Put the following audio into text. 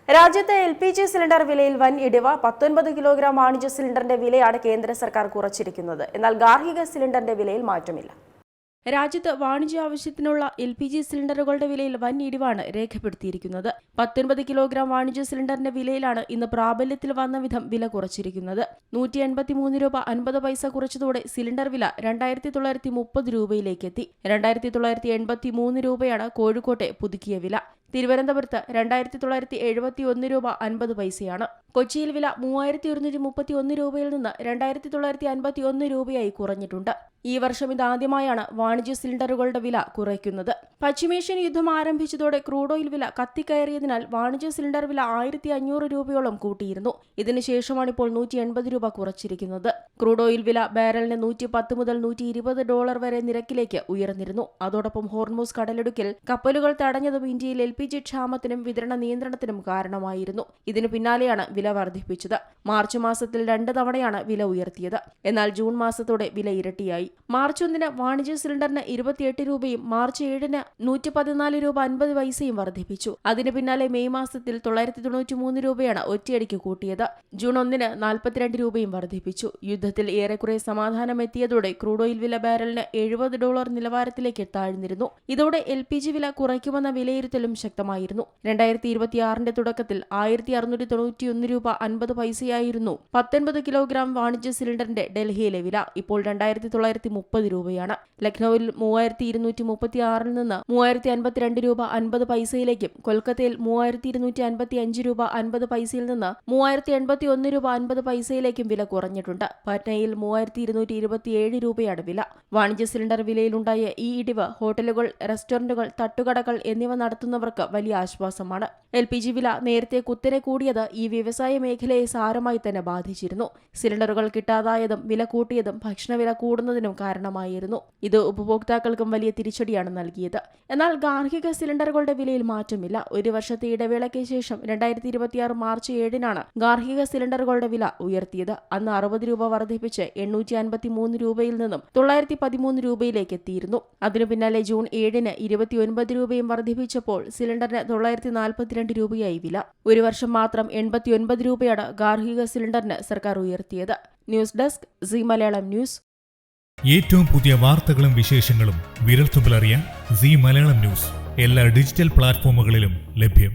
രാജ്യത്തെ LPG cylinder വിലയിൽ വൻ ഇടിവ്. 19 കിലോഗ്രാം വാണിജ്യ സിലിണ്ടറിന്റെ വിലയാണ് കേന്ദ്ര സർക്കാർ കുറച്ചിരിക്കുന്നത്. എന്നാൽ ഗാർഹിക സിലിണ്ടറിന്റെ വിലയിൽ മാറ്റമില്ല. രാജ്യത്ത് വാണിജ്യ ആവശ്യത്തിനുള്ള LPG സിലിണ്ടറുകളുടെ വിലയിൽ വൻ ഇടിവാണ് രേഖപ്പെടുത്തിയിരിക്കുന്നത്. 19 കിലോഗ്രാം വാണിജ്യ സിലിണ്ടറിന്റെ വിലയിലാണ് ഇന്ന് പ്രാബല്യത്തിൽ വന്ന വിധം വില കുറച്ചിരിക്കുന്നത്. 183 രൂപ 50 പൈസ കുറച്ചതോടെ സിലിണ്ടർ വില 2930 രൂപയിലേക്ക് എത്തി. 2983 രൂപയാണ് കോഴിക്കോട്ടെ പുതുക്കിയ വില. തിരുവനന്തപുരത്ത് 2971 രൂപ 50 പൈസയാണ്. കൊച്ചിയിൽ വില 3131 രൂപയിൽ നിന്ന് 2951 രൂപയായി കുറഞ്ഞിട്ടുണ്ട്. ഈ വർഷം ഇതാദ്യമായാണ് വാണിജ്യ സിലിണ്ടറുകളുടെ വില കുറയ്ക്കുന്നത്. പശ്ചിമേഷ്യൻ യുദ്ധം ആരംഭിച്ചതോടെ ക്രൂഡ് ഓയിൽ വില കത്തിക്കയറിയതിനാൽ വാണിജ്യ സിലിണ്ടർ വില 1500 രൂപയോളം കൂട്ടിയിരുന്നു. ഇതിനുശേഷമാണ് ഇപ്പോൾ 180 രൂപ കുറച്ചിരിക്കുന്നത്. ക്രൂഡ് ഓയിൽ വില ബാരലിന് 110 മുതൽ $120 വരെ നിരക്കിലേക്ക് ഉയർന്നിരുന്നു. അതോടൊപ്പം ഹോർമൂസ് കടലിടുക്കിൽ കപ്പലുകൾ തടഞ്ഞതും ഇന്ത്യയിൽ LPG ക്ഷാമത്തിനും വിതരണ നിയന്ത്രണത്തിനും കാരണമായിരുന്നു. ഇതിനു പിന്നാലെയാണ് വില വർദ്ധിപ്പിച്ചത്. മാർച്ച് മാസത്തിൽ 2 തവണയാണ് വില ഉയർത്തിയത്. എന്നാൽ ജൂൺ മാസത്തോടെ വില ഇരട്ടിയായി. മാർച്ച് 1-ന് വാണിജ്യ സിലിണ്ടറിന് 28 രൂപയും മാർച്ച് 7-ന് 114 രൂപ 50 പൈസയും വർദ്ധിപ്പിച്ചു. അതിന് പിന്നാലെ മെയ് മാസത്തിൽ 993 രൂപയാണ് ഒറ്റയടിക്ക് കൂട്ടിയത്. ജൂൺ 1-ന് 42 രൂപയും വർദ്ധിപ്പിച്ചു. യുദ്ധത്തിൽ ഏറെക്കുറെ സമാധാനമെത്തിയതോടെ ക്രൂഡ് ഓയിൽ വില ബാരലിന് $70 നിലവാരത്തിലേക്ക് താഴ്ന്നിരുന്നു. ഇതോടെ LPG വില കുറയ്ക്കുമെന്ന വിലയിരുത്തലും ശക്തമായിരുന്നു. 2026-ന്റെ തുടക്കത്തിൽ 1691 രൂപ 50 പൈസയായിരുന്നു 19 കിലോഗ്രാം വാണിജ്യ സിലിണ്ടറിന്റെ ഡൽഹിയിലെ വില. ഇപ്പോൾ 2930 രൂപയാണ്. ലക്നൌവിൽ 3236-ൽ നിന്ന് 3052 രൂപ 50 പൈസയിലേക്കും കൊൽക്കത്തയിൽ 3255 രൂപ 50 പൈസയിൽ നിന്ന് 3081 രൂപ 50 പൈസയിലേക്കും വില കുറഞ്ഞിട്ടുണ്ട്. പട്നയിൽ 3227 രൂപയാണ് വില. വാണിജ്യ സിലിണ്ടർ വിലയിലുണ്ടായ ഈ ഇടിവ് ഹോട്ടലുകൾ, റെസ്റ്റോറന്റുകൾ, തട്ടുകടകൾ എന്നിവ നടത്തുന്നവർക്ക് വലിയ ആശ്വാസമാണ്. LPG വില നേരത്തെ കുത്തനെ കൂടിയത് ഈ വ്യവസായ മേഖലയെ സാരമായി തന്നെ ബാധിച്ചിരുന്നു. സിലിണ്ടറുകൾ കിട്ടാതായതും വില കൂട്ടിയതും ഭക്ഷണവില കൂടുന്നതിനും കാരണമായിരുന്നു. ഇത് ഉപഭോക്താക്കൾക്കും വലിയ തിരിച്ചടിയാണ് നൽകിയത്. എന്നാൽ ഗാർഹിക സിലിണ്ടറുകളുടെ വിലയിൽ മാറ്റമില്ല. ഒരു വർഷത്തെ ഇടവേളയ്ക്ക് ശേഷം 2026 മാർച്ച് 7-നാണ് ഗാർഹിക സിലിണ്ടറുകളുടെ വില ഉയർത്തിയത്. അന്ന് 60 രൂപ വർദ്ധിപ്പിച്ച് 853 രൂപയിൽ നിന്നും 913 രൂപയിലേക്ക് എത്തിയിരുന്നു. അതിനു പിന്നാലെ ജൂൺ 7-ന് 29 രൂപയും വർദ്ധിപ്പിച്ചപ്പോൾ സിലിണ്ടറിന് 942 രൂപയായി വില. ഒരു വർഷം മാത്രം 89 രൂപയാണ് ഗാർഹിക സിലിണ്ടറിന് സർക്കാർ ഉയർത്തിയത്. News desk Zee Malayalam news. ഏറ്റവും പുതിയ വാർത്തകളും വിശേഷങ്ങളും വിരൽത്തുമ്പിലറിയാൻ സീ മലയാളം ന്യൂസ് എല്ലാ ഡിജിറ്റൽ പ്ലാറ്റ്ഫോമുകളിലും ലഭ്യം.